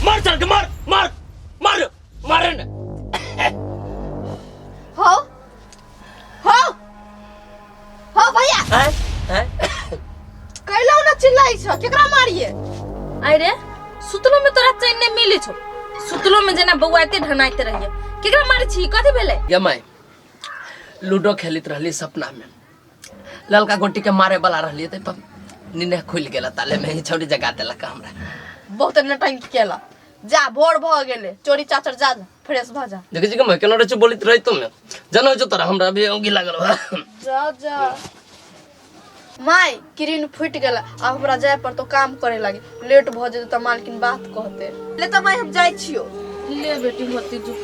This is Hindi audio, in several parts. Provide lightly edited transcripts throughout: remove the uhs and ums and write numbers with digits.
मार चल के मार मार मार मारे न हो भैया कैला ना चिल्लाई छ केकरा मारिए आई रे सुतलो में तोरा चैन नहीं मिली छो सुतलो में जना बौआते ढनाइते रहिए केकरा मारी छी कथि भेले ये माय लूडो खेलित रहली सपना में ललका गोटी के मारे वाला रहली त निने खुल गेला ताले में ही छोड़ी जगा देलक हमरा बहुत नटंकी केला जा भोर भ गेले चोरी चाचर जा फ्रेश भ जा देखि के मैं केना रह बोलित रही तुम जनो जो तोरा हमरा भी ओंगी लागल बा जा माय किरिन फुट गेला अब हमरा जाय पर तो काम करे लागी लेट भ जेते त मालकिन बात कहते ले त माय हम जाय छियो ले बेटी होती जो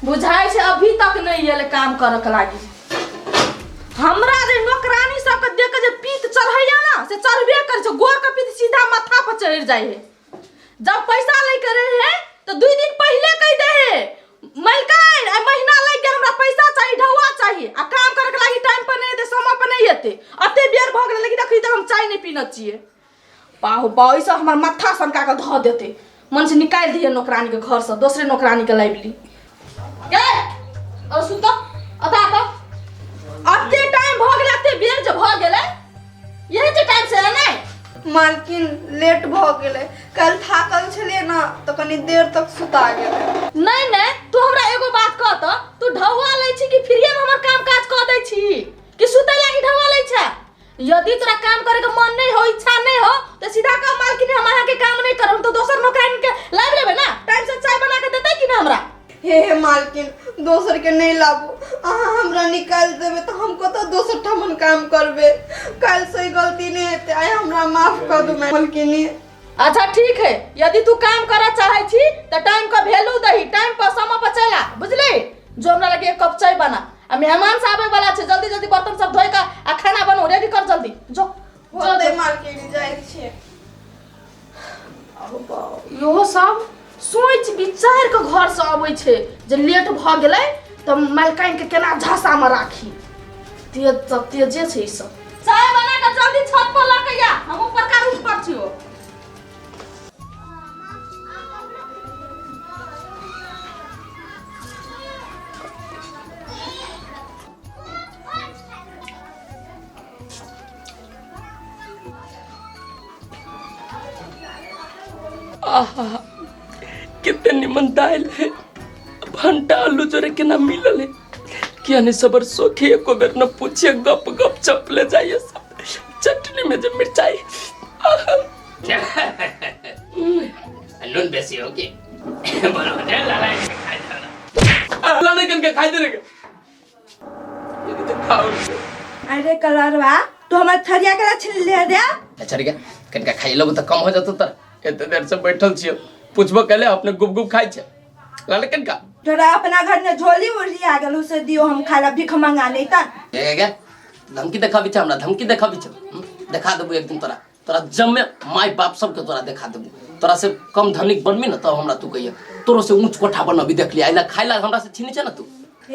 बुझाई से अभी तक नहीं येले काम करक लागी हमरा रे नौकरानी सब के देख के जे पीत चढ़ैया ना से चढ़बे कर छ गोर के पीत सीधा माथा पर चढ़ जाए है जब पैसा ले करे है तो 2 दिन पहले कह दे है मलकान आ महीना लग गया हमरा पैसा चाहिए ढौआ चाहिए आ काम करक लागी टाइम पर नहीं दे समय पर नहीं आते अते बेर भ गेल लेकिन देखि तक हम चाय नहीं पीना चाहिए पाहु बाई से हमर माथा सनका के ध देते मन से निकाल दिए नौकरानी के घर से दूसरे नौकरानी के लाइबली और सुतो अता तो अते टाइम भ गेल अते बेर जे भ गेले यही जे टाइम से नहीं मालकिन लेट भ गेले कल थाकल छलिए ना तो कनी देर तक सुता गेले नहीं तू हमरा एगो बात कह त तू ढौआ लै छी कि फ्रीए में हमर काम काज क दै छी कि सुतै लागी ढौआ लै छ यदि तोरा काम करे के मन नहीं हो इच्छा नहीं हो तो सीधा कह मालकिन हम अहाँ के काम नहीं करब तो दोसर नौकरानी के लाइब लेबे ना टाइम से चाय बना के देतै कि ना हमरा हे मालकिन दोसर के नहीं लाबू अहाँ हमरा निकाल देबे तो हमको तो दोसर ठमन काम करबे कल से गलती नहीं हेते आय हमरा माफ कर दो मालकिन अच्छा ठीक है यदि तू काम करा चाहे छी तो टाइम का वैल्यू दही टाइम पर समय पर चला बुझली जो हमरा लगे एक कप चाय बना आ मेहमान सब आवे वाला छे जल्दी जल्दी बर्तन सब धोए का आ खाना बनो रेडी कर जल्दी जो होते मालकिन जाय छे यो सब सोच विचार के घर से आबै छे जे लेट भ गेलै त मालकाइन के केना झांसा में राखी तेजे छे ई सब चाय बना के जल्दी छत पर ल के या हम ऊपर का रूम पर छियो आहा कितने निमन दाल है भंटा आलू जोरे के ना मिलल है क्या ने सबर सोखे एको बेर न पूछिए गप गप चपले जाइए सब चटनी में जो मिर्चाई नून बेसी हो के बड़ा हो जाए लाला के खाई देना लाला के खाई देने के ये तो खाओ अरे कलरवा तो हमर थरिया के छिल ले दे अच्छा रे कनका खाई लो तो कम हो जातो त एते देर से बैठल छियो पूछबो कले अपने गुप गुप खाई छे लाला कनका तोरा अपना घर में झोली उली आ गेल उसे दियो हम खाला भीख मांगा नहीं त के धमकी देखाबी छ हमरा धमकी देखाबी छ देखा देबो एक दिन तोरा तोरा जम्मे माय बाप सब के तोरा देखा देबो तोरा से कम धनिक बनबी न त हमरा तू कहिए तोरो से ऊंच कोठा बनबी देख लिया आइला खाइला हमरा से छीनी छ न तू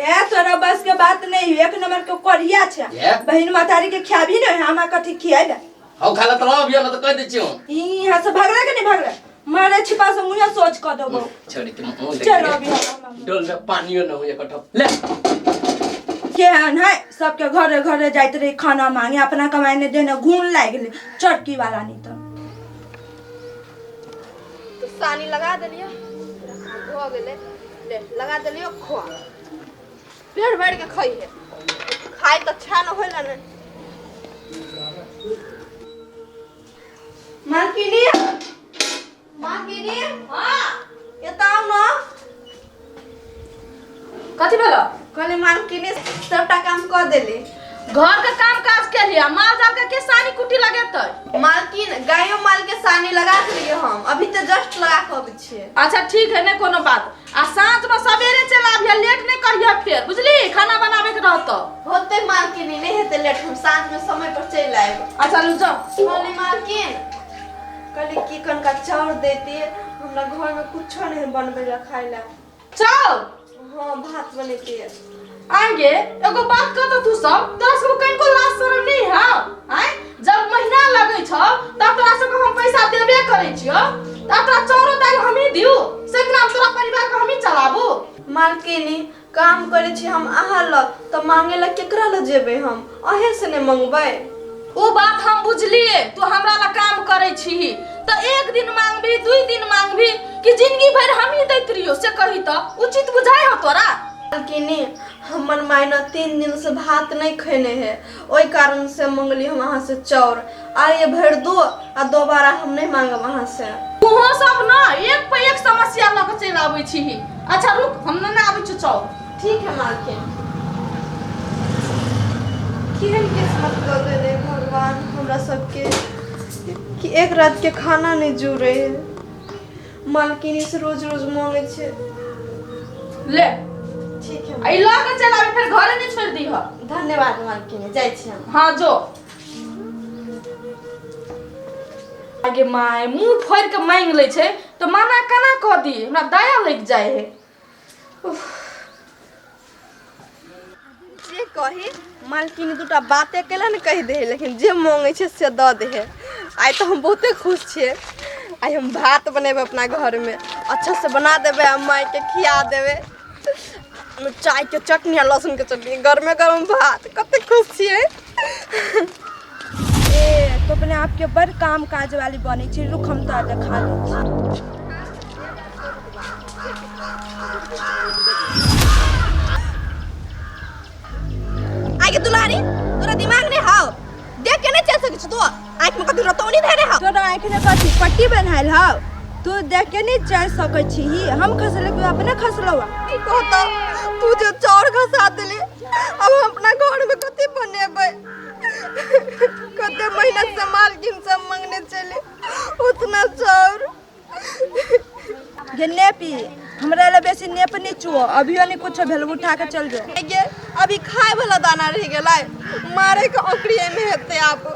ये तोरा बस के बात नहीं एक नंबर के कोरिया छ बहिन मातारी के खियाबी न हमरा कथि खियाबे हौ खाला त रह न त कह दे छियो ई यहां से भागला के नहीं भागला मारे छिपा से मुया सोच क देबो छोड़ी के मुंह चलो देख अभी डोल में पानियो न हो एक कटो ले केहन है सबके घरे घरे जाते रही खाना मांगे अपना कमाने देने घून लाग गेले चटकी वाला नहीं तो सानी लगा देलियो हो गेले ले लगा देलियो खो पेड़ बैठ के खाई है खाई तो अच्छा न होला ने मालकिनी हां ये ताऊ न कथी भेलो कहले मालकिनी सबटा काम कर देली घर के काम काज के लिए माल जाल के सानी कुटी लगेतै मालकिन गायो माल के सानी लगा देलिए हम अभी तो जस्ट लगा के अबै छिए अच्छा ठीक है नहीं कोनो बात आ साँझ में सवेरे चल आबिया लेट नहीं करिया फिर बुझली खाना बनावे के रहतो होते मालकिनी नहीं हेते लेट हम साँझ में समय पर चल आएब अच्छा लू जाओ कहले मालकिन कहले की कन का चाउर देती हमरा घर में कुछ नहीं बनबे ला खाई ला चल हां भात बने के आगे एगो बात कह तो तू सब तोरा सब कहीं को लाज शरम नहीं है आय जब महीना लगे छ तब तोरा सब को हम पैसा देबे करे छियो तब तोरा चौरो दाल हम ही दियो से नाम तोरा परिवार को हम ही चलाबू मालकिनी काम करे छी हम आहा ल त मांगे ला केकरा ल जेबे हम अहे से ने मंगबै वो बात हम बुझलिए तू हमरा ला काम करे छी तो एक दिन मांगबी दुई दिन मांगबी कि जिंदगी भर हम ही दैत रहियो से कही तो उचित बुझाई हो तोरा मालकिनी हमर मायना 3 दिन से भात नहीं खैने है ओई कारण से मंगली हम वहां से चाउर आ ये भर दो आ दोबारा हम नहीं मांगब वहां से तू सब ना एक पे एक समस्या ल के चल आबै छी अच्छा रुक हम ना आबै छी चाउर ठीक है मालकिन केहन किस्मत कर दे रे भगवान हमरा सबके कि एक रात के खाना नहीं जुड़े है मालकिनी से रोज रोज मांगे छे ले ठीक है आई ला के चल आबै फिर घरे नहीं छोड़ दी हो धन्यवाद मालकिनी जाय छी हम हां जो आगे माय मुंह फोड़ के मांग ले छे तो माना कना कह दी हमरा दया लग जाए है जे कही मालकिनी दूटा बातें केला ने कह दे लेकिन जे मांगे छे से द दे है आई तो हम बहुते खुश छे आई हम भात बनेबे अपना घर में अच्छा से बना देबे आ माई के खिया देबे चाय के चटनी लहसुन के चटनी गरमे गरम भात कते खुश छिए ए तो अपने आप के बड़ काम काज वाली बने छी रुक हम तो देखा दे आगे दुलारी तोरा दिमाग नहीं हाउ देख के नहीं चल सकै छ तू आंख में कतु रतौनी धरे हाउ तोरा आँख में कथी पट्टी बनाइल हौ तू देख के नहीं चल सकै छी हम खसले के अपने खसलवा ई कहता तू जो चाउर खसा देले अब हम अपना घर में कथी बनेबै कते महीना से मालकिन से मांगने चले उतना चाउर ये नेपी हमरा ले बेसी नेप नहीं चुओ अभियो नहीं कुछ भेल उठा के चल जो आगे अभी खाए वाला दाना रह गेलै मारे के ओकरी में हेते आप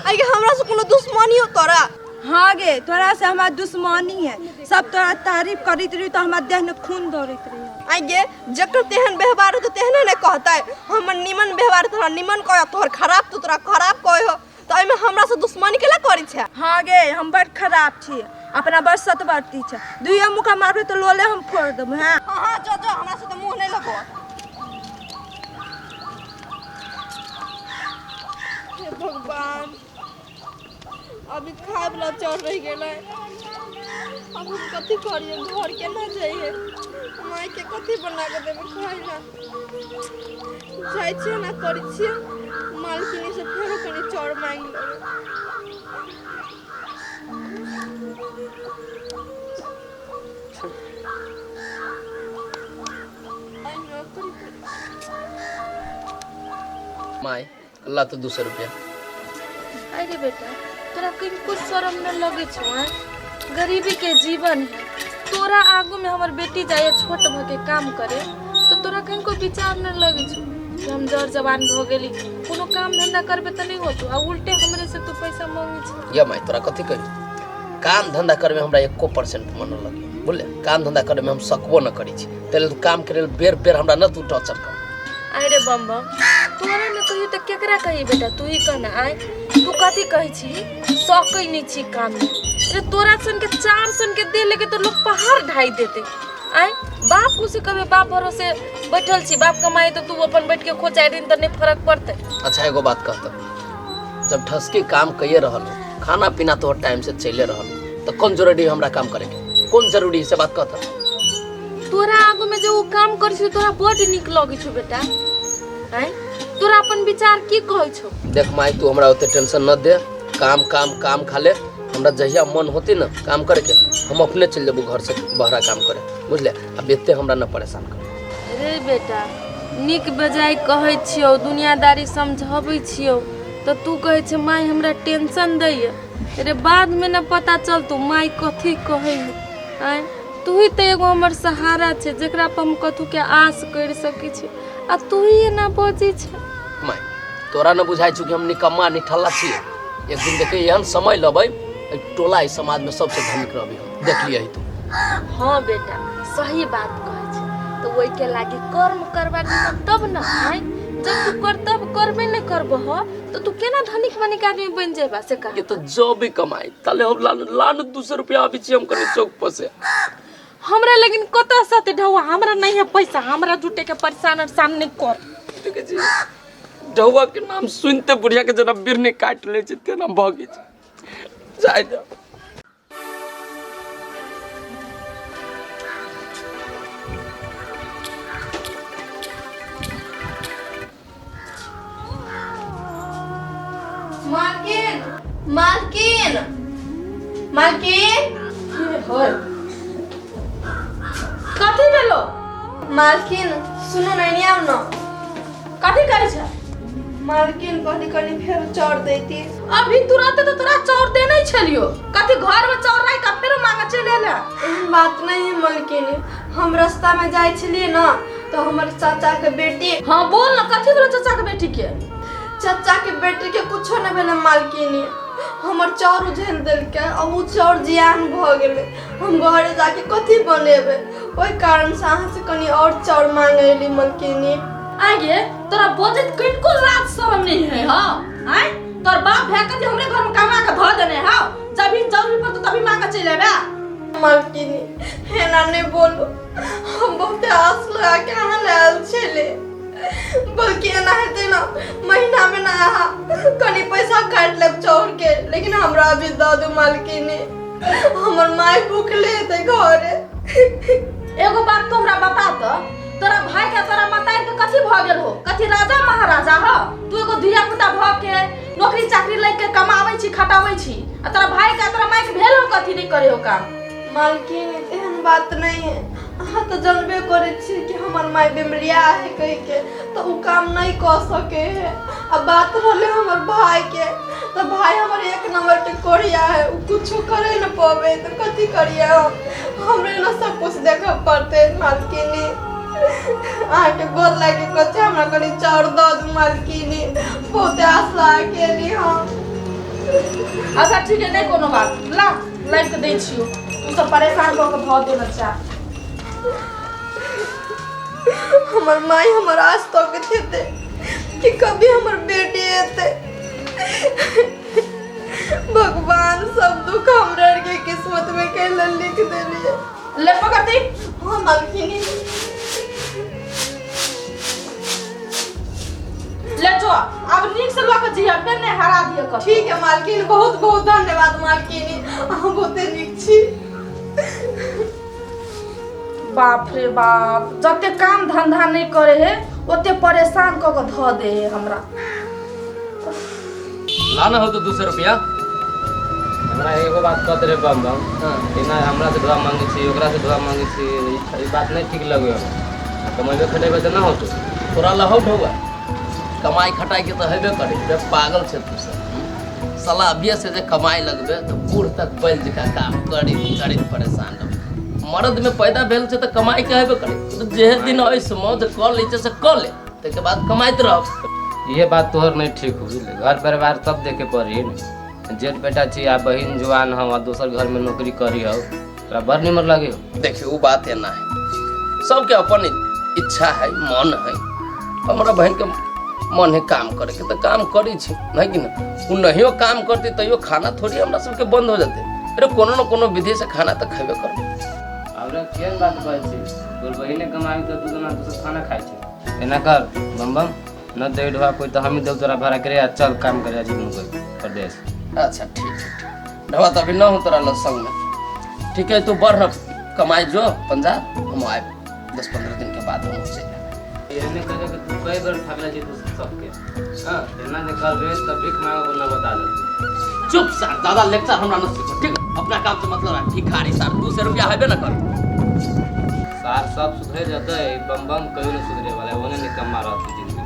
आगे हमरा से कोनो दुश्मनी हो तोरा हाँ गे तोरा से हमार दुश्मनी है सब तोरा तारीफ करित रही तो हमार देह में खून दौड़त रही आगे जकर तेहन व्यवहार तो तेहने ने कहता है हमर निमन व्यवहार तोरा निमन कह तोहर खराब तो तोरा खराब कह हो तो एमे हमरा से दुश्मनी केला करी छै हाँ गे हम बड़ खराब छी अपना बड़ सतवर्ती छै दुइया मुका मारबे तो लोले हम फोड़ देब हां हां जो जो हमरा से तो मुंह नहीं लगो हे भगवान अभी खाए वाला चाउर रह गेलै अब हम कथी करिए घर के ना जाइए माई के कथी बना के देबे खाए ला जाय छिए ना करी छिए मालकिनी से फेरो कनी चाउर मांग लेबै माय अल्लाह तो 200 रुपया अरे बेटा तोरा कहीं कुछ शर्म न लगे छो गरीबी के जीवन है तोरा आगू में हमर बेटी जाए छोट भ के काम करे तो तोरा कहीं को विचार न लगे छो कि हम जर जवान हो गेली कोनो काम धंधा करबे त नहीं होतो आ उल्टे हमरे से तू पैसा मांगे छ या माय तोरा कथी कही काम धंधा करे में हमरा 1% मन लगे बोले काम धंधा करे में हम सकबो न करी छी तेल तू काम करे बेर बेर हमरा न तू टॉर्चर कर अरे बम बम तोरा न कहियो त केकरा कही बेटा तू ही कहना आय तू कथी कही छी सकै नहीं छी काम में अरे तोरा सन के 4 सन के दे लेके तो लोग पहाड़ ढाई देते आय बाप उसे कभी बाप भरोसे बैठल छी, बाप कमाई तो तू अपन बैठ के खो 4 दिन तो नहीं फर्क पड़ते। अच्छा एगो बात कहता, जब ठसके काम कइए रहल खाना पीना तो टाइम से चले रहल तो कौन जरूरी हमरा काम करे के, कौन जरूरी से बात कहता। तोरा आगू में जो काम कर छी तोरा बड़ निक लगे छो बेटा, हैं तोरा अपन विचार की कहै छो। देख माई तू हमरा ओते टेंशन न दे, काम काम काम खा ले, हमरा जहिया मन होती ना काम करे के हम अपने चल जेबू घर से बहरा काम करे, बुझले। अब एते हमरा न परेशान कर। रे बेटा निक बजाय कहै छियो, दुनियादारी समझाबै छियो तो तू कहै छे माई हमरा टेंशन दैय। रे बाद में न पता चल तू माई कथी कहै है। तू ही तो एगो हमर सहारा छे जेकरा पर हम कथू के आस कर सकै छी, आ तू ही ना बजी छे। माई तोरा न बुझाई छु कि हम निकम्मा निठल्ला छिए। एक दिन देखे एहन समय लबै टोला इस समाज में सबसे धनिक रहबी हम, देख लिया तू। हाँ बेटा सही बात कहै छे, तो वही के लागी कर्म करबा तब न है। जब तू कर्तव्य करबे नहीं करबो हो तो तू केना धनिक मनिक आदमी बन जेबा से कह। ये तो जो भी कमाई ताले हम लान 200 रुपया अभी छी हम कने चौक पर से। हमरा लेकिन कत सते ढौआ हमरा नहीं है पैसा, हमरा जुटे के परेशान सामने कर। ठीक है जी, ढौआ के नाम सुनते बुढ़िया के जना बिरने काट ले छै तेना भगी जाय जा। मालकिन मालकिन मालकिन कथी भेलो मालकिन सुनो नहीं आव न। कथी करे छ मालकिन कहली कनी फेर चौर देती। अभी तुरंत तो तोरा चौर दे नहीं छलियो, कथी घर में चौर नहीं का फेरो मांगे चले ले। बात नहीं है मालकिन, हम रास्ता में जाय छलिए ना तो हमर चाचा के बेटी। हाँ बोल ना कथी भेलो चाचा के बेटी के। चाचा के बेटी के कुछो न भेले मालकिन, हमर चौर उझेल देलकै, अब उ चौर जियान भ गेले। हम घरे जाके कथी बनेबे, ओई कारण से अहाँ से कनी और चौर मांगे एली मालकिन। आगे तोरा बजत किनको लाज शरम नहीं है। हां आय तोर बाप भे कथी हमरे घर में कमा के ध देने हां, जब भी जरूरी पड़तो तभी मांगे चले बे। मालकिन है ना नहीं बोलो, हम बहुत आस लगा के ना लाल छले, बल्कि ना हेते ना महीना में ना कनी पैसा काट लेब चौर के, लेकिन हमरा अभी द दू मालकिन, हमर माय भूखले थे घरे। एगो बात तो हमरा बता त, तोरा भाई के तोरा माताई के कथी भ गेल हो, कथी राजा महाराजा हो। तू एगो धिया पुता भ के नौकरी चाकरी ले के कमाबै छी खटाबै छी, आ तोरा भाई के तोरा माई के भेल हो कथी नहीं करे हो काम। मालकिन एहन बात नहीं है, अहाँ तो जानबे करे छी कि हमर माय बेमरिया है कह के तो उ काम नहीं कर सके है। अब बात रहले हमर भाई के, तो भाई हमर एक नंबर के कोरिया है, उ कुछ करे न पावे तो कथी करिए हम, हमरे न सब कुछ देखे पड़ते। मालकिन अहाँ के गोद लागे कथे हमरा कनी चाउर द दू मालकिन, बहुत आस लगा के ली हम। अच्छा ठीक है नहीं कोनो बात, ला लाइफ के दे छियो, तू सब परेशान भ के भ देना चाह। हमर माई हमर आस तो के थे कि कभी हमर बेटी आते। भगवान सब दुख हमरा के किस्मत में कैला लिख देलिए। ले पकड़ती। हां मालकिन ले जो अब नीक से लोग जिया पे ने हरा दिए कर। ठीक है मालकिन, बहुत बहुत धन्यवाद मालकिन, हम बहुते नीक छी। बाप रे बाप, जते काम धंधा नहीं करे है ओते परेशान क के ध दे है हमरा। लाना हो तो 200 रुपया। हमरा एगो बात कहते रे बम बम, बिना हमरा से ढोआ मांगे छी ओकरा से ढोआ मांगे छी, ई बात नहीं ठीक लगे हमरा। कमाइबे खटेबे त ना होतो। तोरा लहौ ढौआ कमाई खटाई के तो हेबे करे, बे पागल छे तू सब। साला अभिये से जे कमाई लगबे तो बूढ़ तक बैल जका काम करी करी परेशान रहबे। मर्द में पैदा भेल छे तो कमाई के हेबे करे, तो जे दिन ऐसे मौज कर ले से कर ले, तके बाद कमाइत रह। ये बात तोहर नहीं ठीक हो बुझले। घर परिवार सब देखे पड़ी न, जेठ बेटा छी आ बहिन जवान हम आ दोसर घर में नौकरी करी हो, तोरा बड़ निमर लगे हो। देखिए वो बात है ना है, सबके अपन इच्छा है मन है। हमारा बहन के मन है काम करे के तो काम करी छी, नहीं कि ना। वो नहीं काम करती तो खाना थोड़ी हमरा सबके बंद हो जाते। अरे कोनो न कोनो विधि से खाना तो खेबे कर। हमरा केन बात कहै छी, तोर बहिने कमाई तो तू ना तो खाना खाए छे एना कर बम बम न दे ढवा कोई तो हम ही देव तोरा भाड़ा करे चल काम करे जी कोई प्रदेश। अच्छा ठीक है ढवा तो अभी न हो तोरा लो संग में। ठीक है तू बढ़ कमाई जो पंजाब हम आए 10-15 दिन के बाद हम से एने करे के तू कई बार ठगला जी तू सबके हां एना जे कर रे तब भीख मांगो को न बता दे। चुप सर दादा लेक्चर हमरा न सीखो ठीक अपना काम से मतलब है भिखारी सर 200 रुपया हेबे न कर सार सब सुधर जाता है बम बम कभी नहीं सुधरे वाला है ओने निकम्मा रहती जिंदगी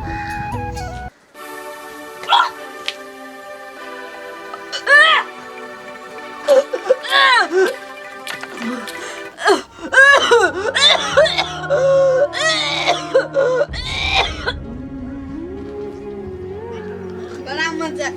बड़ा मजा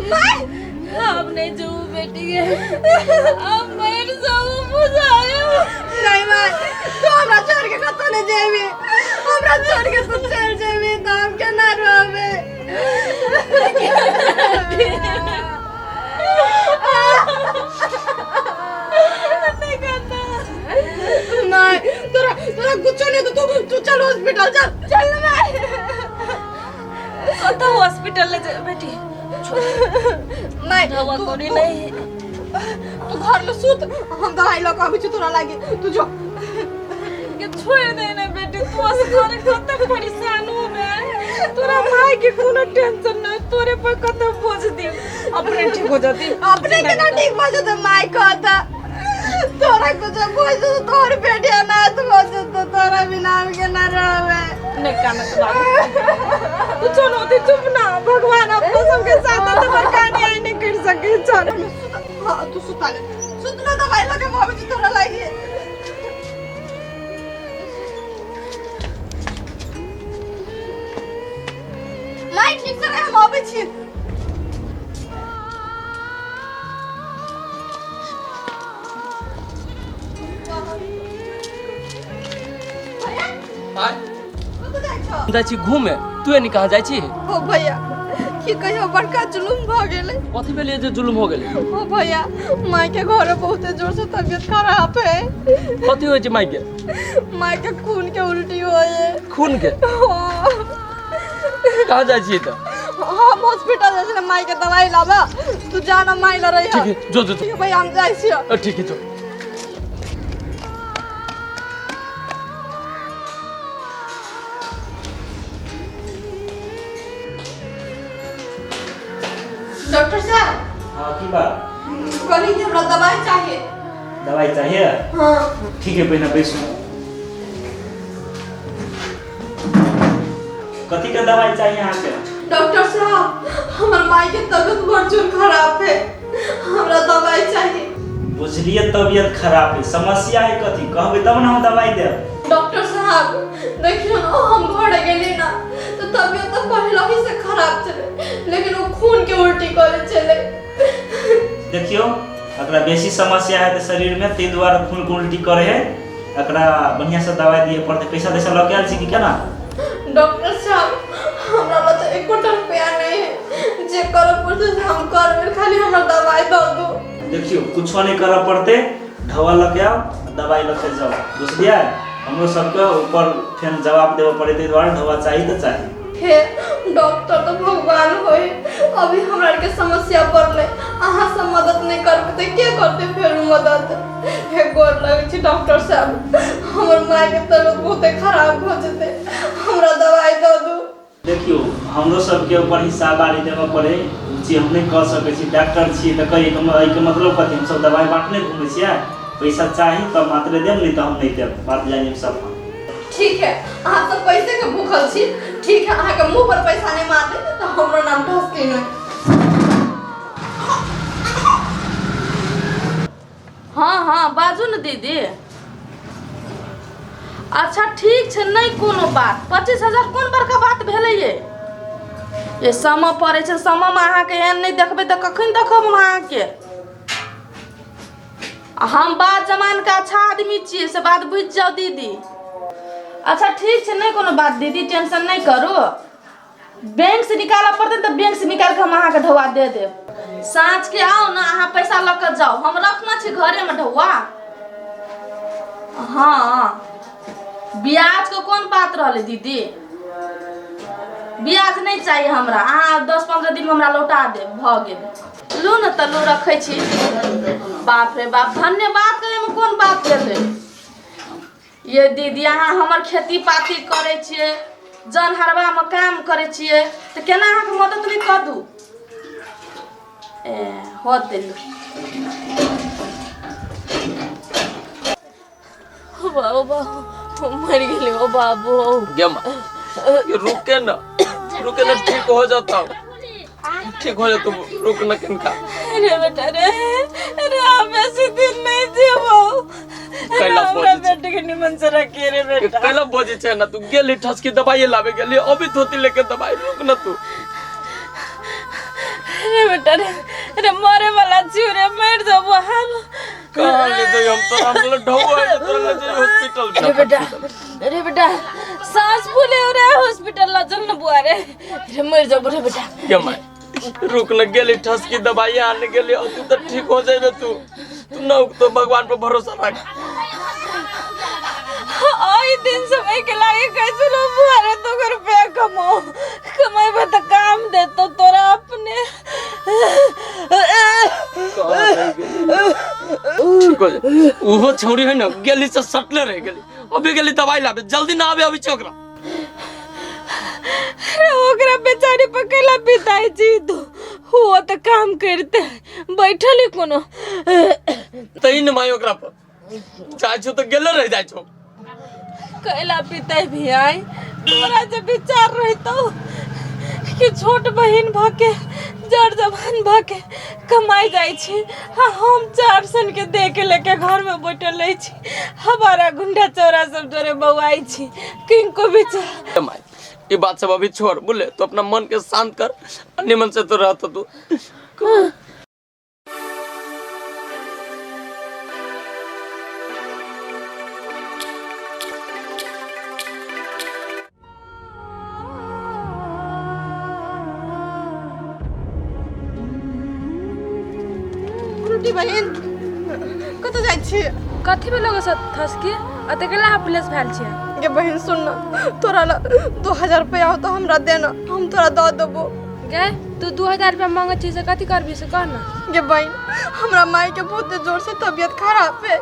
अब नहीं जो बेटी है अब मैं सब बुझायो नहीं मां तू हमरा छोड़ के कतो न जेबी हमरा छोड़ के तू चल जेबी तो हम के ना रहबे नहीं तोरा तोरा कुछ नहीं तो तू चल हॉस्पिटल चल चल ना कतो हॉस्पिटल ले जा बेटी नहीं दवा तू- कोनी तू- नहीं तू घर में सूत हम दवाई लगा अभी तोरा लागे तू जो के छोड़ दे ना बेटी तू असर कतो परेशान हो मैं तोरा भाई के कोनो टेंशन नहीं तोरे पर कतो बोझ दे अपने ठीक हो जाती अपने के ना ठीक हो जाता माई कहता तोरा कुछ बोल तो तोर बेटे अनाथ हो जाता तोरा बिना के ना रहबे नहीं काना तो बाबू तू चलो ते चुप ना भगवान अपना सबके साथ है तो कहानी आई नहीं कर सके चल हां तू सुता ले सुत ना दवाई लगे भाभी तोरा लागे माई ठीक से हम आबे छी जाइ छी घूमे तू एनी कहाँ जाइ छी ओ भैया की कहियो बड़का जुलुम भ गेलै कथी भेलै जे जुलुम हो गेलै ओ भैया माई के घरे बहुत जोर से तबीयत खराब है कथी होइ छै माई के माई के खून के उल्टी होए खून के हाँ। कहाँ जाइ छी त हम हॉस्पिटल जैसे माई के दवाई लाबा तू जाना माई ला रही ठीक है जो जो ठीक है भैया हम जाइ छी ठीक है जो डॉक्टर साहब हाँ की बात कहली कि हमरा दवाई चाहिए दवाई चाहिए हाँ ठीक है पहले बैसो कथी का दवाई चाहिए यहाँ के डॉक्टर साहब हमर माई के तबीयत बहुत जोर खराब है हमरा दवाई चाहिए बुझलिए तबीयत खराब है समस्या है कथी कहबे तब ना हम दवाई देब डॉक्टर साहब देखियो ना हम घर गेली ना तो तबीयत तो पहले ही से खराब चले लेकिन वो खून के उल्टी करे चले देखियो अगर बेसी समस्या है तो शरीर में ते द्वारा खून के उल्टी करे है अकरा बढ़िया से दवाई दिए पड़ते पैसा दैसा लग गेल छी कि केना डॉक्टर साहब हमरा लग तो 1 रुपया नहीं है जे करो पड़ते से हम करबे खाली हमरा दवाई दो दो देखियो कुछ नहीं करे पड़ते ढवा लग आओ दवाई लेके जाओ बुझलिए हमरो सबके ऊपर फेन जवाब देबो पड़े ते द्वारा ढवा चाहिए तो चाहिए हे डॉक्टर तो भगवान होए अभी हमरा के समस्या पड़ले अहाँ से मदद नहीं करबे तो के करते फिर मदद हे गोर लगे छी डॉक्टर साहब हमर माय के तबीयत बहुत खराब हो जते हमरा दवाई दो दो देखियो हमरो सबके ऊपर हिसाब बारी देबो पड़े जी हम नहीं कह सके छी डॉक्टर छी त कहि के मतलब कथि हम सब दवाई बांटने घूमे छियै पैसा चाहिए तब मात्र देब नहीं तो हम नहीं देब बात जानिए सब ठीक है अहाँ सब पैसे के भूखल छी ठीक है अहाँ के मुंह पर पैसा नहीं मार दे तो हमरो नाम ढसके नहीं हाँ हाँ बाजू न दीदी अच्छा ठीक छै नहीं कोनो बात 25,000 कोन बड़का बात भेलै ये समय पड़े छै समय में अहाँ के एहन नहीं देखबै तो कखन देखब हम अहाँ के हम बात जमान के अच्छा आदमी छियै से बात बुझ जाओ दीदी अच्छा ठीक छै नहीं कोनो बात दीदी टेंशन नहीं करू बैंक से निकाला पड़ते तो बैंक से निकाल के हम अहाँ के ढौआ दे देब। साँझ के आओ ना, अहाँ पैसा लऽ के जाओ, हम रखना छी घरे में ढौआ। हाँ, ब्याज के कौन बात रहले दीदी? ब्याज नहीं चाहिए हमरा, अहाँ 10-15 दिन में हमरा लौटा देब, भ गेल। लू न त लू, रखे छी। बाप रे बाप, धन्यवाद करे में कौन बात भेलै? ये दीदी अहाँ हमर खेती पाती करे छियै, जन हरबा में काम करे छियै, तो केना अहाँ के मदद नहीं कर दू? हो देलू। मर गेली ओ बाबू। रुके ना ठीक हो जाता हूँ, ठीक हो जाता हूँ, रुक ना किनका। अरे बेटा रे, अरे आप ऐसे दिन नहीं जीवो। कैला बोझे बेटे के निमन से रखिए रे बेटा। कैला बोझे छे ना, तू गेली ठस की दवाई लावे गेली, अभी धोती लेके दवाई, रुक ना तू। अरे बेटा रे, अरे मरे वाला छियो रे, मर जाबो हम। कहां ले दे हम तो, हम लोग ढौआ है तो ले जाए हॉस्पिटल में। अरे बेटा सांस फूले रे, हॉस्पिटल ला चल न बुआ रे। अरे मर जाबो रे बेटा। क्या मैं रुक न गेली ठस की दवाई आने के लिए, तू तो ठीक हो जाएगा। तू ना तो भगवान पर भरोसा रख। आई दिन समय के लागे कैसे लो बुआ रे, तो घर पे कमाई बता काम दे तो तोरा अपने ठीक हो जाए। वो छोड़ी है ना, गेली से सटले रह गेली, अभी गेली दवाई लावे, जल्दी ना आवे अभी चोकरा। ओकरा बेचारी पकेला पिताई जी तो हुआ तो काम करते बैठल ही कोनो तई न माई ओकरा पर चाहे छो तो गेले रह जाए छो। कैला पिताई भी आई, तोरा जे विचार रही तो कि छोट बहिन भके जड़ जवान भके कमाई जाई छी, हाँ हम 4 सन के दे के लेके घर में बैठल रही छी, हमारा गुंडा चोरा सब जोरे बउआई छी, किनको विचार। माई ये बात सब अभी छोड़, बोले तो अपना मन के शांत कर, अन्य मन से तो रहता तू। फ्रूटी बहिन कत जाइ छी? कथी में लोग थस के अतकेला प्लेस फैल छिए। गे बहिन सुन न, तोरा ला 2000 रुपया हो तो हमरा देना, हम तोरा दऽ देबो। गे तू 2000 रुपया मांगे छी से कथी करबी से कह ना। गे बहिन हमरा माई के बहुत जोर से तबीयत खराब है,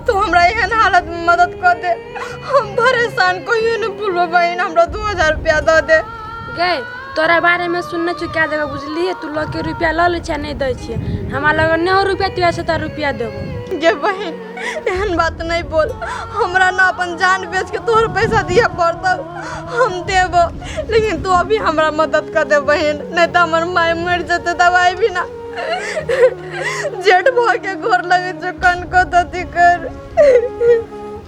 तो हमरा एहन हालत में मदद कर दे, हम परेशान कहियो न भूलबो बहिन, हमरा 2000 रुपया दऽ दे। गे तोरा बारे में सुनने छी क्या जगह बुझलिए, तू लोग के रुपया ल ले छै नहीं दै छिए, हमरा लग 9 रुपया तिया से त रुपया देबो। गे बहिन एहन बात नहीं बोल, हमरा ना अपन जान बेच के तोहर पैसा दिया पड़ता, हम देबो, लेकिन तू अभी हमरा मदद कर दे बहिन, नहीं तो हमर माई मर जते दवाई भी ना जेठ भ के गोर लगे जो कन को दती कर।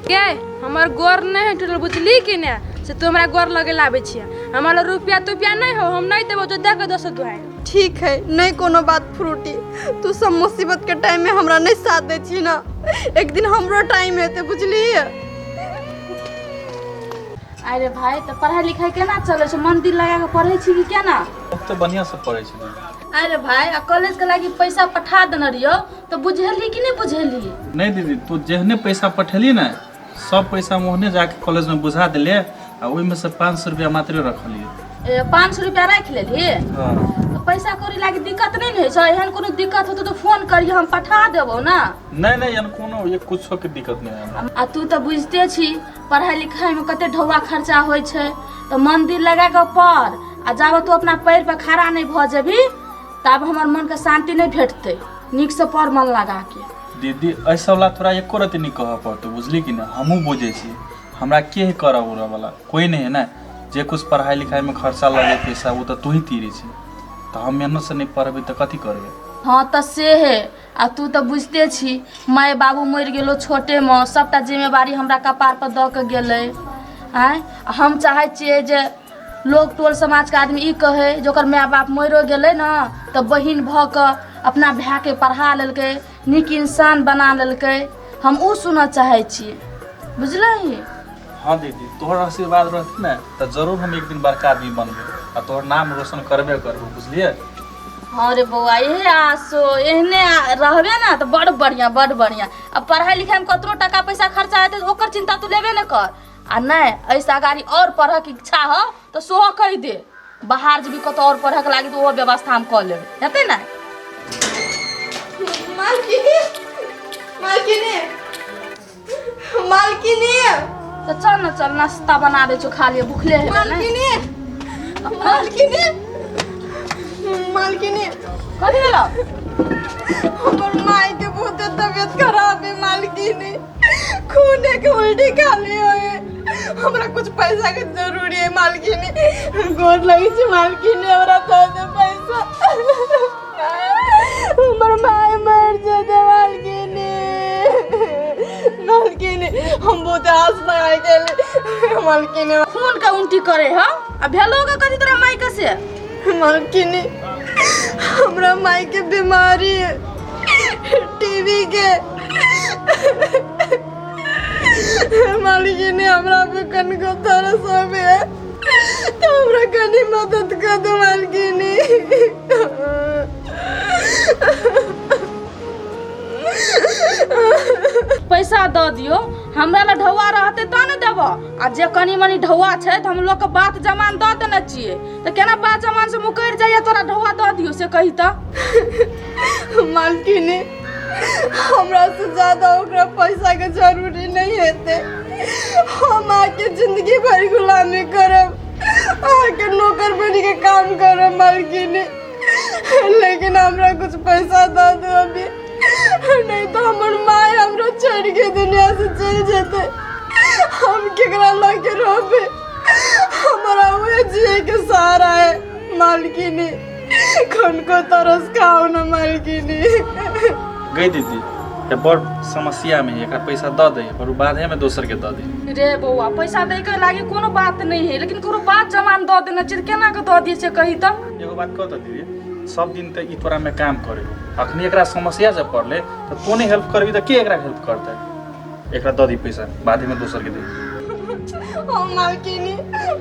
गे हमर गोर नहीं हटल बुझली कि ने, से तू हमरा गोर लगे लाबे छिए, हमरा रुपया नहीं हो, हम नहीं देबो, जो दे के दोसर दुआई। ठीक है नहीं कोनो बात फ्रूटी, तू सब मुसीबत के टाइम में हमरा नहीं साथ दे छी ना, एक दिन हमरो टाइम हेते बुझली। अरे भाई तो पढ़ाई लिखाई केना चले छै, मन दिल लगा के पढ़े छी कि केना? अब तो बढ़िया से पढ़े छी। अरे भाई कॉलेज के लागी पैसा पठा देने रहियो तो बुझेली कि नहीं बुझेली? नहीं दीदी तू जेहने पैसा पठेली ना, सब पैसा मोहने जाके कॉलेज में बुझा दिले, आ ओहि में से 500 रुपया मात्र रखलिए। 500 रुपया रख लेली? हाँ। पैसा कौड़ी लागी दिक्कत नहीं है छै, एहन कोनो दिक्कत होतो तो फोन करिए, हम पठा देबो ना। नहीं यानी कोनो ये कुछो के दिक्कत नहीं है। आ तू तो बुझते छी पढ़ाई लिखाई में कते ढौआ खर्चा होय छै, तो मन दिल लगा के पढ़, आ जब तू अपना पैर पे खड़ा नहीं भ जेबी तब हमर मन के शांति नहीं भेटते, निक से पढ़ मन लगा के। दीदी ऐसा वाला तोरा एको रति नहीं कह पड़तो, बुझली कि ना, हमहू बुझे छी, हमरा के करब उरा वाला कोई नहीं है ना, जे कुछ पढ़ाई लिखाई में खर्चा लगे पैसा वो तो तू ही तीरी छी, तो हम मेहनत से नहीं पढ़बी तो कथी करबे। हाँ तो से है, आ तू तो बुझते छी माय बाबू मर गेलो छोटे में, सबटा जिम्मेवारी हमरा कपार पर द के गेले। आय हम चाहे छिए जे लोग टोल समाज के आदमी ई कहे जे ओकर माय बाप मरो गेले ना, तो बहिन भ के अपना भाई के पढ़ा लेलकै, नीक इंसान बना लेलकै, हम ऊ सुनऽ चाहे छिए, बुझलही। हाँ दीदी, तोहर आशीर्वाद रहती ना तो जरूर हम एक दिन बड़का आदमी बनबे और तोहर नाम रोशन करबे करबो, बुझलिए? हाँ रे बउआ, यही आसो एहने रहबे ना तो बड़ बढ़िया। अब पढ़ाई लिखाई में कतनो टका पैसा खर्चा हेतै तो ओकर चिंता तू लेबे न कर। आ नहीं ऐसा गाड़ी और पढ़े की इच्छा हो तो सोह कह दे, बाहर जब कत और पढ़े के लागी तो वो व्यवस्था हम कर लेबे, हेतै ना? मालकिनी तो चल नाश्ता बना दे छो, खा लिए, भूखले है ना? मालकिनी कथी भेलो? हमर माई के बहुत तबीयत खराब है मालकिनी, खूने के उल्टी खाली है। हमरा कुछ पैसा के जरूरी है मालकिनी, गोर लगी छै मालकिनी, हमरा दे दे पैसा। हमर माई मर जेते मालकिनी। हम बहुत आस लगा गेल मालकिनी। खून का उल्टी करे ह अब भेलो का कथी तोरा माई का से? मालकिनी हमरा माई के बीमारी है, टीवी के। मालकिनी हमरा पे कनको तरस होवे है तो हमरा कनी मदद कर दो मालकिनी। पैसा दे दियो, हमरा ला ढौआ रहते तो न देबो। आ जे कनी मनी ढौआ छै तो हम लोग के बात जमान दे देने छिए, तो केना बात जमान से मुकर जाइए तोरा ढौआ दे दियो से कही त? मालकिनी हमरा से ज्यादा ओकरा पैसा के जरूरी नहीं हेते, हम आके जिंदगी भर गुलामी करब, आके नौकर बनी के काम करब मालकिनी। लेकिन हमरा कुछ पैसा दे दो अभी, नहीं तो हमर माय हमरा छोड़ के दुनिया से चल जेते। हम केकरा लगे रहबे, हमरा उहे जिए के सहारा है मालकिनी। कनको तरस खाओ ना मालकिनी। गई दीदी, ये बड़ समस्या में है, एकर पैसा दे दे पर बाद में दोसर के दे दे। रे बउआ, पैसा दे के लागे कोनो बात नहीं है, लेकिन कोनो बात जमान दे देना चाहिए, केना के दे दिए से कही त? एगो बात कह त दीदी, सब दिन त ई तोरा में काम करे, अखनी एकरा समस्या जब पड़ले तो तोने हेल्प करबी त के एकरा हेल्प करतै? एकरा दे दी पैसा, बाद में दोसर के दे। मालकिनी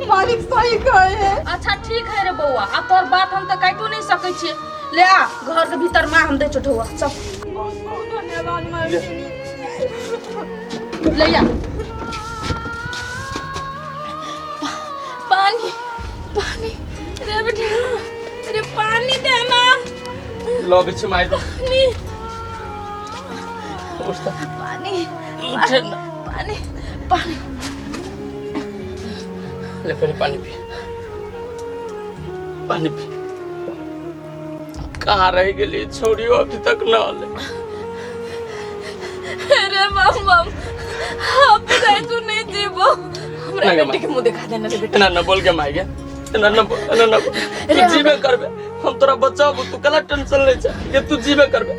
मालिक सही कहे है। अच्छा ठीक है रे बउआ, अब तोर बात हम त काटो नहीं सकै छिए। ले आ घर के भीतर मां हम दे छो ढौआ, चल धन्यवाद मालकिनी। ले आ पानी पानी रे बेटा, रे पानी दे ना। लो बिछ माई दो। पानी उठे ना। पानी पानी ले पहले पानी पी, पानी पी। कहाँ रह गई छोड़ियो अभी तक न आले? अरे मम आप तू नहीं जीवो, हमरा बेटी के मुंह दिखा देना रे बेटा। ना बोल के माई गे, ना तू जीवे करबे, हम तोरा बचाबो, तू कला टेंशन ले जा कि तू जीवे करबे।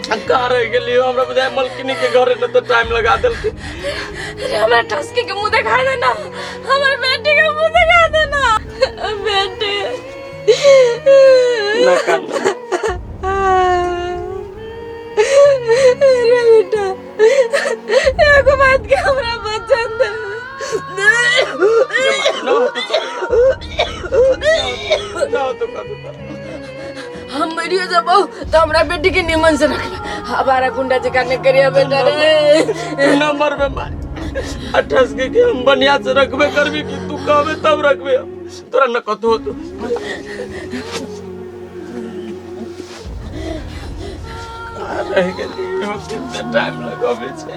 कहाँ रह गई हमरा बुझाय मलकिनी के घरे न तो टाइम लगा देल। अरे हमरा टसके के मुंह दिखा देना, हमर बेटी के मुंह दिखा देना। बेटी ना कान अरे बेटा, एगो बात के हमरा बचन दे। हम मरियो जब तो हमरा बेटी के निमन से रखना, हमारा गुंडा जका ने करिया बेटा रे। ना मरबे माई, 28 के हम बढ़िया से रखबे करबी कि तू कहबे तब रखबे, तोरा न कतो हो। तो रह गेली कितना टाइम लगाबे छै?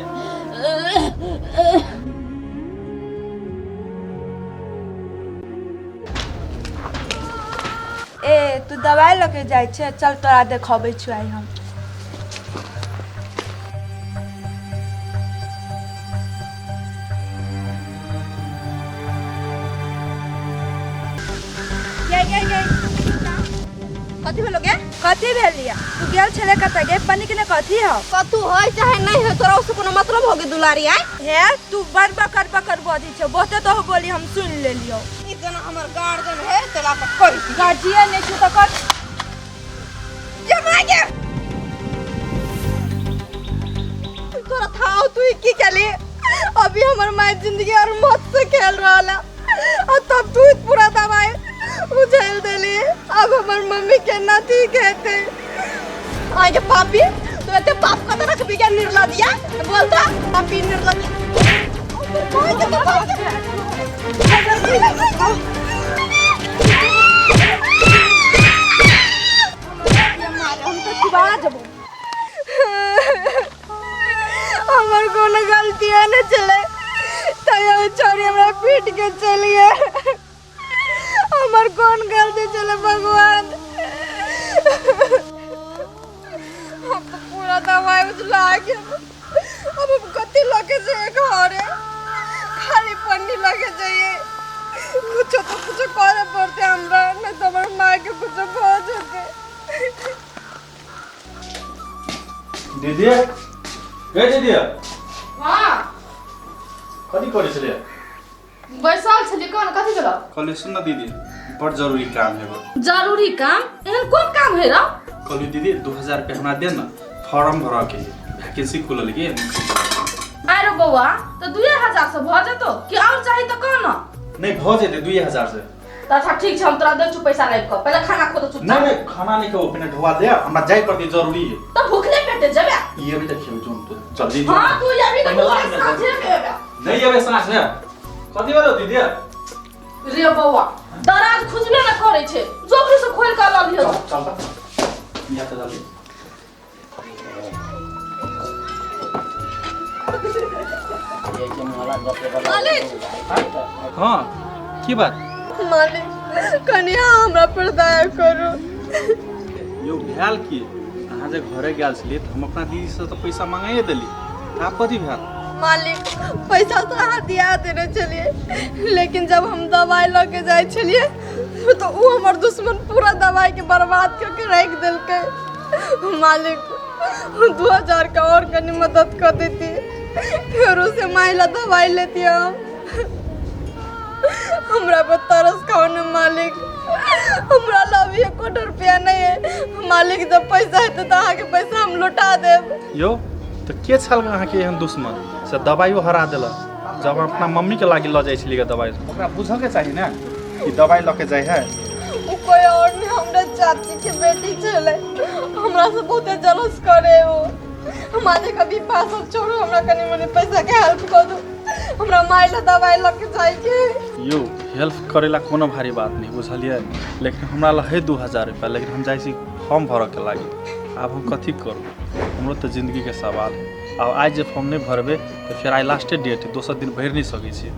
ए तू दवाई लेके जाय छे, चल तोरा देखाबै छु आई हम। कथी भेलो गे? कथी भेलिया? तू गेल छले कत गे? पानी के ने कथी हो? कतू होय चाहे नहीं हो, तोरा उससे कोनो मतलब होगे दुलारी आय? हे तू बड़ बकर बदी छे, बहुते तो बोली हम सुन ले लियो। ई जना हमर गार्जियन है, तोला का करी गार्जियन ने छु त कर ये मागे। तोरा थाओ तू की चली अभी हमार माई जिंदगी और मौत से खेल रहा है और तब तू पूरा दवाई उछल देली। अब हमार मम्मी के ना ठीक कहते आगे पापी तू इतने पाप का तरह कभी क्या निर्ला दिया बोलता पापी निर्ला हमार कोनो गलती है न चले तया छोरी हमरा पीट के चलिए हमार कौन गलती चले भगवान। हम तो पूरा दवाई उजला के अब हम कति लगे जाए घरे खाली पन्नी लगे जाइए कुछ तो कुछ करे पड़ते हमरा न तो हमार माँ के कुछ हो जाते। दीदी ए दीदी हां कथी करे छले बैसल छली कोन कथी भेल कहले सुन न दीदी बड़ जरूरी काम है जरूरी काम एहन कोन काम है रा कहली दीदी 2000 रुपया हमरा दे न फॉर्म भरा के वैकेंसी खुलल के अरे बौआ तो 2000 से भ जतो कि और चाहिए तो कौन नहीं भ जेते 2000 से तो अच्छा ठीक है हम तोरा दे छु पैसा लाइब को पहले खाना खो तो नहीं नहीं खाना नहीं खाओ पहले ढवा दे हमरा जाय पड़ती जरूरी है तो भूखले पेटे जबे ये भी देखियो जोन तो जल्दी हां तू ये भी तो साझे में नहीं ये साँस ने कथी बोलो दीदी रे बौआ दराज खुजबे न करे छे जोबरी से खोल के ला लियो चल या तो जल्दी हाँ की बात मालिक कन्या हमरा पर दया करो। यो भ्याल की अहाँ जे घरे गेल छलिए त हम अपना दीदी से तो पैसा मंगाइए देली आप कथी भ्याल मालिक पैसा तो अहाँ दिया देने चलिए लेकिन जब हम दवाई लेके जाए छलिए तो वो हमार दुश्मन पूरा दवाई के बर्बाद करके रख दिलके। मालिक 2000 का और कनी मदद कर देती फिर उसे माइला दवाई लेती हम हमरा पर तरस खाओ न मालिक हमरा लव 1 करोड़ रुपया नहीं है मालिक जब पैसा है तो अहाँ के पैसा हम लौटा देब। यो तो के छल अहाँ के एहन दुश्मन से दवाइयो हरा देला जब अपना मम्मी के लागी ल जाय छलिए दवाई ओकरा बुझ के चाहिए ना कि दवाई ल के जाय है वो कोई और नहीं हमरा चाची के बेटी चले हमरा से बहुत जलस करे वो हमारे कभी पास छोड़ो हमरा कनी मनी पैसा के हेल्प कर दो हमरा माइला दवाई लेके जाए के। यो हेल्प करेला कोनो भारी बात नहीं बुझलिए लेकिन हमरा ल है 2000 रुपया लेकिन हम जाय छी फॉर्म भरऽ के लागी अब हम कथी करू हमरो तो जिंदगी के सवाल है अब आज जे फॉर्म नहीं भरबे तो फिर आई लास्ट डेट है दोसर दिन भर नहीं सकै छी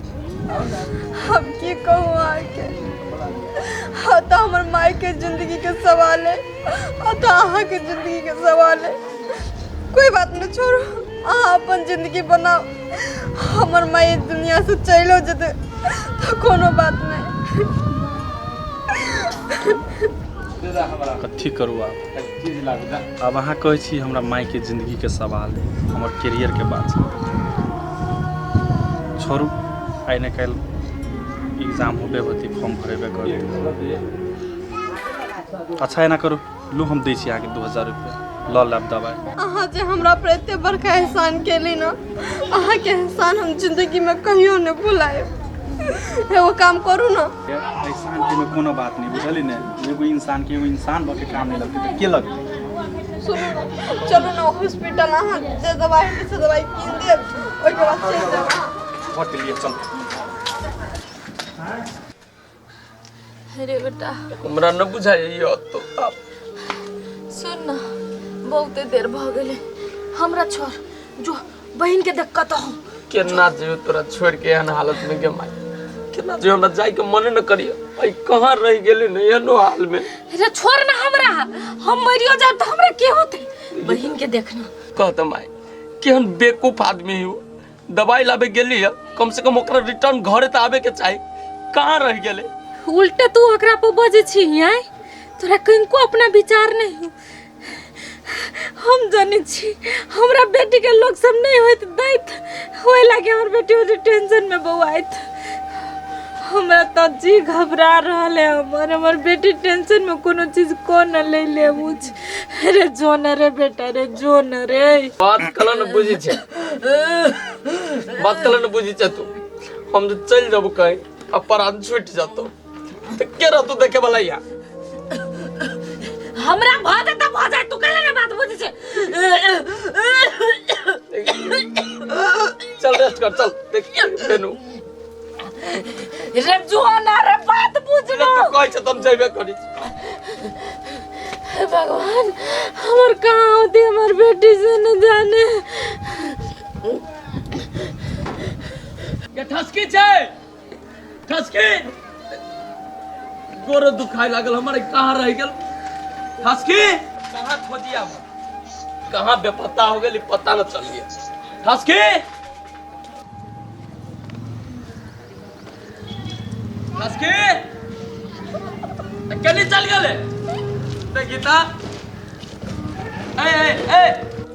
हम की कहूँ आके हाँ तो हमार माई के जिंदगी के सवाल है हाँ तो अहाँ के जिंदगी के सवाल है कोई बात नहीं छोड़ो अहाँ अपन जिंदगी बनाओ हमार माई दुनिया से चलो जते तो कोनो बात नहीं। कथी करू आप अब अहाँ कहै छी हमरा माई के जिंदगी के सवाल है हमर कैरियर के बात छै छोड़ू आइ ने काल्हि एग्जाम होबे होती फॉर्म भरेबे कर अच्छा एना करू लू हम दै छी अहाँके 2000 रुपया ल लेब दवाई अहाँ जे हमरा पर एते बड़का एहसान केली ना अहाँ के एहसान हम जिंदगी में कहियो नहीं भुलाए एगो काम करू ना एहसान के में कोनो बात नहीं बुझली ने एगो इंसान के एगो इंसान बके काम नहीं लगते तो के लगते सुनो ना चलो ना हॉस्पिटल अहाँ जे दवाई से दवाई कीन देब ओइ के बाद चल जाब हट लिए चल अरे बेटा हमरा न बुझाइए तो आप सुन ना बहुते देर भ गेले हमरा छोड़ जो बहन के देख कत हो केना जो तोरा छोड़ के एहन हालत में के माई केना जो हमरा जाय के मन न करियो भाई कहां रह गेली न एहनो हाल में रे छोड़ ना हमरा हम मरियो जाब त हमरा के होते बहन के देखना कहत माई केहन बेवकूफ आदमी हो दवाई लाबे गेली है कम से कम ओकरा रिटर्न घरे त आबे के चाही कहां रह गेले उल्टे तू ओकरा पर बजे छी हैं तोरा कनको अपना विचार नहीं हो हम जाने छी हमरा बेटी के लोग सब नहीं होत दैत होय लागे हमर बेटी हो टेंशन में बौआइत हमरा तो जी घबरा रहल है हमर बेटी टेंशन में कोनो चीज को न ले ले मुझ रे जोन रे बेटा रे जोन रे बात कला न बुझी छे बात कल न बुझी तू हम जो चल जाबो कहीं अपराध छूट जातो तो के रहतो देखे वाला या हमरा भाजा त भाजा तू कहले ना बात बुझे छे चल रेस्ट कर चल देख बेनु रे जुहाना रे बात बुझना तो कहै छ तुम जइबे करी भगवान हमर कहां होती हमर बेटी से न जाने के ठसकी छै ठसकी गोरो दुखाय लागल हमारे कहां रह गेल ठसकी कहां खोजिया कहां बेपत्ता हो गेली पता न चल गया ठसकी ठसकी कनी चल गेले ते गीता ए ए ए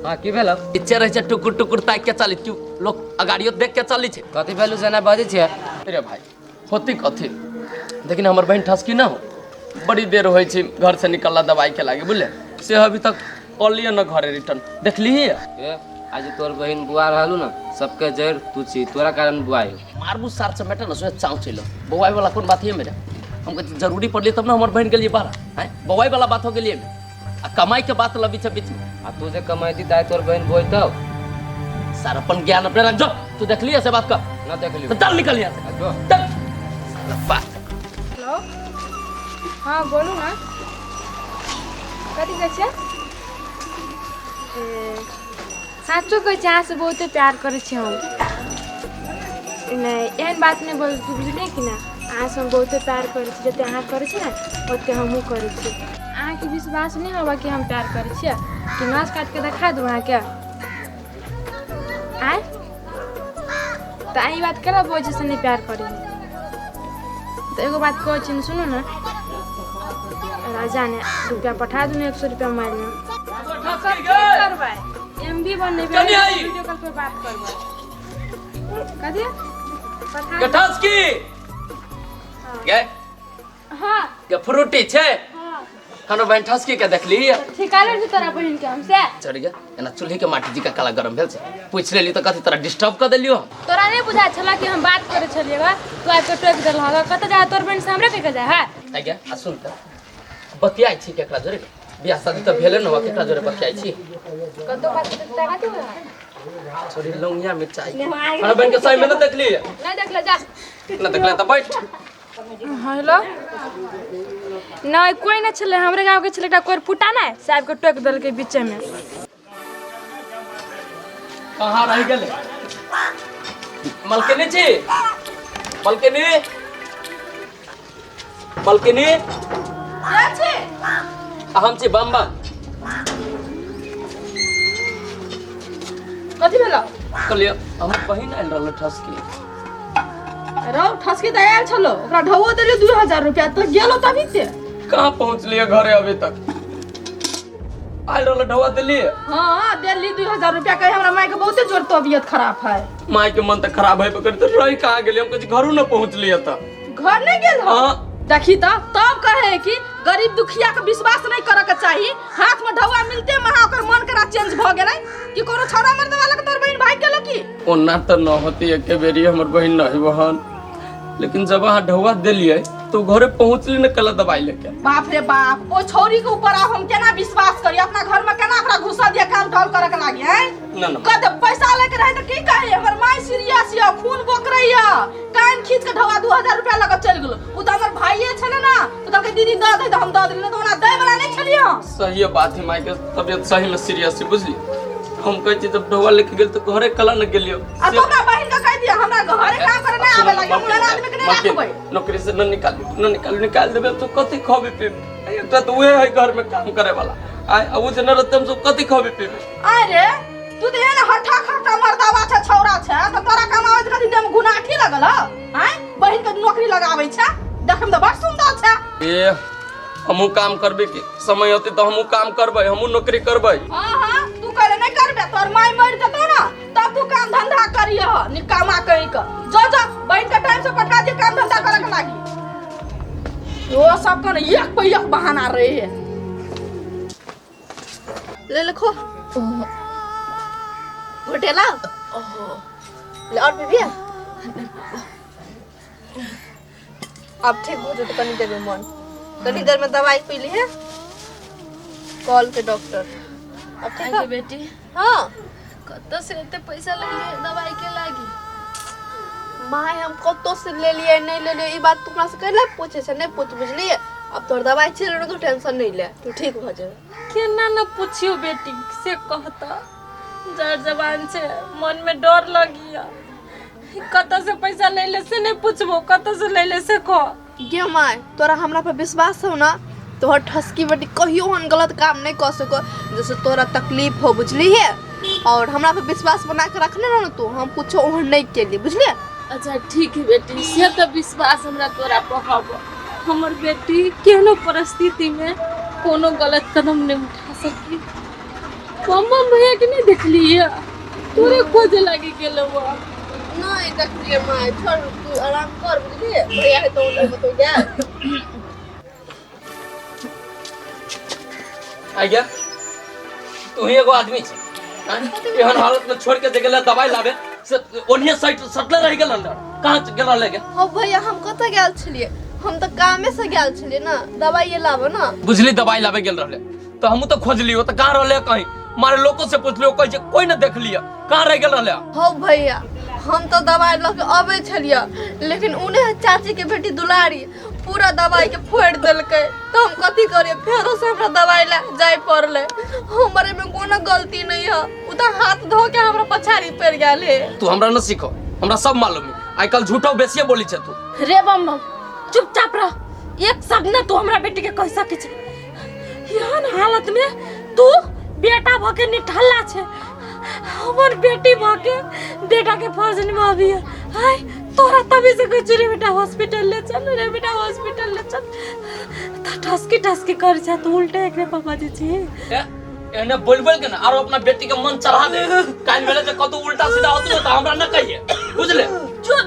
हाँ की भेल इच्छे रहे टुकुर टुकुर ताक के चली तू लोग अगाड़ियो देख के चली छे कथी भेलू से ना बाजै छै अरे भाई होती कथी लेकिन हमर बहन ठसकी ना हो बड़ी देर होई छी घर से निकलला दवाई के लागे बुझले से अभी तक कलिए न घरे रिटर्न देखली ए आज तोर बहिन बुआ रहलू ना सबके जड़ तू छी तोरा कारण बुआई मारबू सार से बेटा न सोच चाव चलो बवाई वाला कौन बात है मेरा हमको जरूरी पड़ली तब ना हमर बहन के लिए बाहर है बवाई वाला बात हो गेली आ कमाई के बात लबी छे बीच में आ तू जे कमाई दी ताई तोर बहिन बोई तब सारा अपन ज्ञान अपने रख जो तू देख लिया से बात कर ना देख लियो तो चल निकल यहां से जो चल साला बात हेलो हाँ बोलू ना कथी कहै छियै साँचो कहै छै अहाँसँ बहुते प्यार करै छी हम नहि एहन बात नहि बोल तू बुझलियै कि ने अहाँसँ हम बहुते प्यार करै छी जतेक अहाँ करै छी ने ओतेक हमहूँ करै छी अहाँके विश्वास नहि होबा कि हम प्यार करै छियै कि नस काटिके देखा दू अहाँके आय तऽ अहाँ ई बात करब वजहसँ नहि प्यार करी तऽ एगो बात कहै छी सुनू ने राजा ने रुपया पठा दू ने 100 रुपया मारि करबै एमबी बनेबै वीडियो कॉल पे बात करबै कथी पठा गठास की गे हां के फ्रूटी छे हां खानो बहन ठसकी के देखली ठिकाने छै तोरा बहिन के हमसे चढ़ गया एना चूल्ही के माटी जी का काला गरम भेल छै पूछ लेली तो कथी तोरा डिस्टर्ब कर देलियो तोरा नहीं बुझा छला कि हम बात करे छलिएगा तू आइ के टोक देल हगा कत जा तोर बहन से हमरे के जा है आ गया आ सुन त बतियाई छी केकरा जोरे बियाह शादी त भेले न हो केकरा जोरे बतियाई छी कतो बात करता का तू छोरी लौंगिया मिर्चाई खानो बहन के सही में न देखली नहीं देखले जा न देखले त बैठ हेलो नहीं कोई नहीं छले हमरे गांव के छले एकटा कोर फुटा ना साहब के टोक देल के बीच में कहां रह गेले मलकिनी छी मलकिनी मलकिनी के छी हम छी बम्बा कथी भेला कहलिए हमर बहिन आइल रहल ठसकी रौ ठसकी त आयल छलो ओकरा ढौओ देली 2000 रुपया त गेलो तभी से कहां पहुंचलिए घरे अभी तक आइल रहल ढौआ दिल्ली हां देली 2000 रुपया कहे हमरा माई के बहुते जोर तबीयत खराब है माई के मन त खराब है पकड़ तो रही कहां गेली हम कुछ घरो न पहुंचलिए त घर नहीं गेल हो हां देखी त तब कहे कि गरीब दुखिया के विश्वास नहीं करे के चाहिए हाथ में ढौआ मिलते महा ओकर मन करा चेंज भ गेलै कि कोनो छोरा मर्द वाला के तोर बहिन भाग गेलो की ओना त न होती एके बेरी हमर बहिन नहीं बहन लेकिन जब वहां ढौआ देलिए तो घरे पहुंचली न कल दवाई लेके बाप रे बाप ओ छौरी के ऊपर अब हम केना विश्वास करी अपना घर में केना ओकरा घुसा दिया काम ढोल करे के लागी हैं न न कद पैसा लेके रहे त की कहे हमर माई सीरियस या खून बोकरैया कान खींच के ढौआ 2000 रुपया लगा चल गेलो उ त हमर भाईये छले ना तो कहके दीदी द दे त हम द देली न तो हमरा दे वाला नहीं छलियो सही बात है माई के तबियत सही में सीरियस है बुझली हम कहै छी जब ढौआ लेके गेल तो घरे कला न गेलियो आ तोरा बहिन का कह दिया हमरा घरे काम करे ना आवे लागे मुला आदमी के नहीं राखबै नौकरी से न निकाल देबे तो कथि खबे पीबे एकटा तो उहे है घर में काम करे वाला आय अब जे न रहते हम सब कथि खबे पीबे अरे तू तो एना हठा खटा मर्दावा छ छौरा छ त तोरा कमावे कथि देम गुनाठी लगल हैं बहिन के नौकरी लगावे छ देखम त बड़ सुंदर छ ए हमहू काम करबे के समय होते तो हमहू काम करबै हमहू नौकरी करबै हां तू करे नहीं करबे तोर माई मर जतो ना तब तू काम धंधा करियो निकामा कहि क जो बहिन के टाइम से पठा दे काम धंधा करे के लागी वो सब कन एक पे एक बहाना रहे है ले लिखो घोटेला ले और पीबी अब ठीक हो जाए तो कनी देर में मन कनी देर में दवाई पी ली है कॉल के डॉक्टर अब ठीक है बेटी हाँ कत से इतने पैसा ले लिए दवाई के लागी माय हम कतो से ले लिए नहीं ले लिए ये बात तुमरा से कहले पूछे से नहीं पूछ बुझली अब तोर दवाई चल रहा तो टेंशन नहीं ले तू ठीक हो जाए केना न पूछियो बेटी से कहता जर जबान से मन में डर लगिया कत से पैसा ले ले से नहीं पूछबो कत से ले ले से कह गे माय तोरा हमरा पे विश्वास हो ना तोहर ठसकी बेटी कहियो हन गलत काम नहीं कर सको जैसे तोरा तकलीफ हो बुझली है और हमरा पे विश्वास बना के रखने रहो तू हम कुछ ओहन नहीं के लिए बुझली अच्छा ठीक है बेटी से तो विश्वास हमरा तोरा पर हबो हमर बेटी केनो परिस्थिति में कोनो गलत कदम नहीं उठा सकी मम्मा भैया के नहीं देखली है तोरे खोजे लगी गेलो नहीं देखलिए माय छोड़ तू आराम कर बुझली भैया है तो उन्हें बतो जा आ गया तू ही एगो आदमी छे एहन हालत में छोड़ के दे गेला दवाई लावे से ओनिया साइड सटले रह गेल अंदर कहां गेला लेके हो भैया हम कत गेल छलिए हम तो कामे से गेल छलिए ना दवाई ये लाबो ना बुझली दवाई लावे गेल रहले तो हमहू तो खोजलियो तो कहां रहले कहीं मारे लोगों से पूछलियो कह जे कोई न देख लिया कहां रह गेल रहले हो भैया हम तो दवाई लेके आवे छलिए लेकिन उन्हें चाची के बेटी दुलारी पूरा दवाई के फोड़ देलके तो हम कथी करिए फेरो से हमरा दवाई ले जाय पड़ले हमरे में कोनो गलती नहीं है उ तो हाथ धो के हमरा पछाड़ी पड़ गेल है तू हमरा न सीखो हमरा सब मालूम है आई कल झूठो बेसिए बोली छे तू रे बम चुपचाप रह एक शब्द न तू हमरा बेटी के कह सके छे यहन हालत में तू बेटा भके निठल्ला छे हमर बेटी भके बेटा के फर्ज निभावी है हाय तोरा तभी से कह रे बेटा हॉस्पिटल ले चल रे बेटा हॉस्पिटल ले चल त ठसकी कर जा तो उल्टे एकरे पापा जी छे एने बोल के ना और अपना बेटी के मन चढ़ा दे काल बेले जे कतौ उल्टा सीधा होत न त हमरा न कहिए बुझले चुप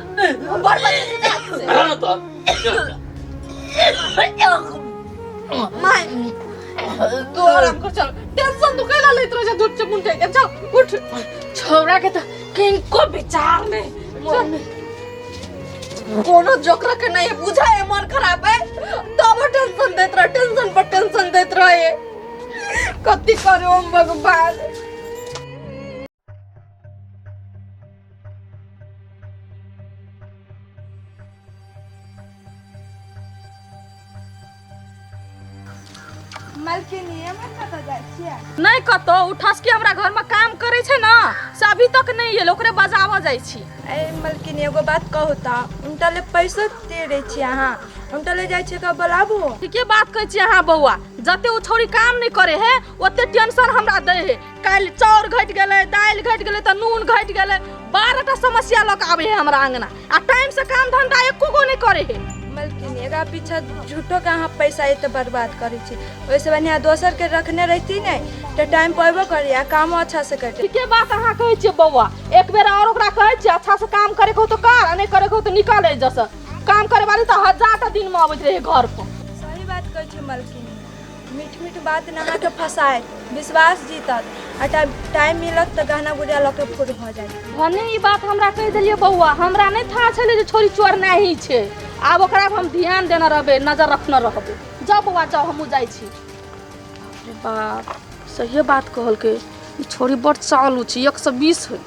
बड़ अरे न तो माय तू आराम कर चल टेंशन तू कैला लेत रह जा झूठ से मुंडे के चल उठ छोरा के तो किनको विचार नहीं मन में कोनो जोकरा के नहीं बुझा है मन खराब है तब टेंशन देत रह टेंशन पर टेंशन देत रहे कति करो हम भगवान मलकिनी हमर कतऽ जाइ छियै नहीं कतो उठस के हमरा घर में काम करे छे ना से अभी तक नहीं ये ओकरे बजावा जाई छी ए मलकिनी एगो बात कहू तऽ उनटा ले पैसो दे दै छी अहाँ उनटा ले जाइ छियै तऽ बोलाबू ठीके बात कहै छी अहाँ बौआ जते उ छोरी काम नहीं करे है ओते टेंशन हमरा दे है काल चाउर घट गेले दाल घट गेले त नून घट गेले 12टा समस्या लक आवे है हमरा आंगना आ टाइम से काम धंधा एको गो नहीं करे है मलकिनी एकरा पीछा झूठो के अहाँ पैसा एते बर्बाद करै छी ओइसे बढ़िया दोसर के रखने रहती नहीं तो टाइम पइबो करी आ कामो अच्छा से करते ठीके बात अहाँ कहै छी बौआ एक बेर और ओकरा कहै छी अच्छा से काम करे को तो कर नहीं करे को तो निकाले जस काम करे वाली तो 1000टा दिन में आबैत रहे घर पर सही बात कहै छी मलकिनी मीठ मीठ बात न अहाँ के फसाए विश्वास जीतत आ टाइम मिलत त गहना गुड़िया लके फुट भ जाय भने ई बात हमरा कह देलिए बौआ हमरा नहीं था छले जे छोरी चोर नहीं छे आब ओकरा हम ध्यान देना रहबे नजर रखना रहबे जाओ बौआ जाओ हमहू जाई छी अरे बाप सही बात कहल के ई छोरी बड़ चालू छी 120 है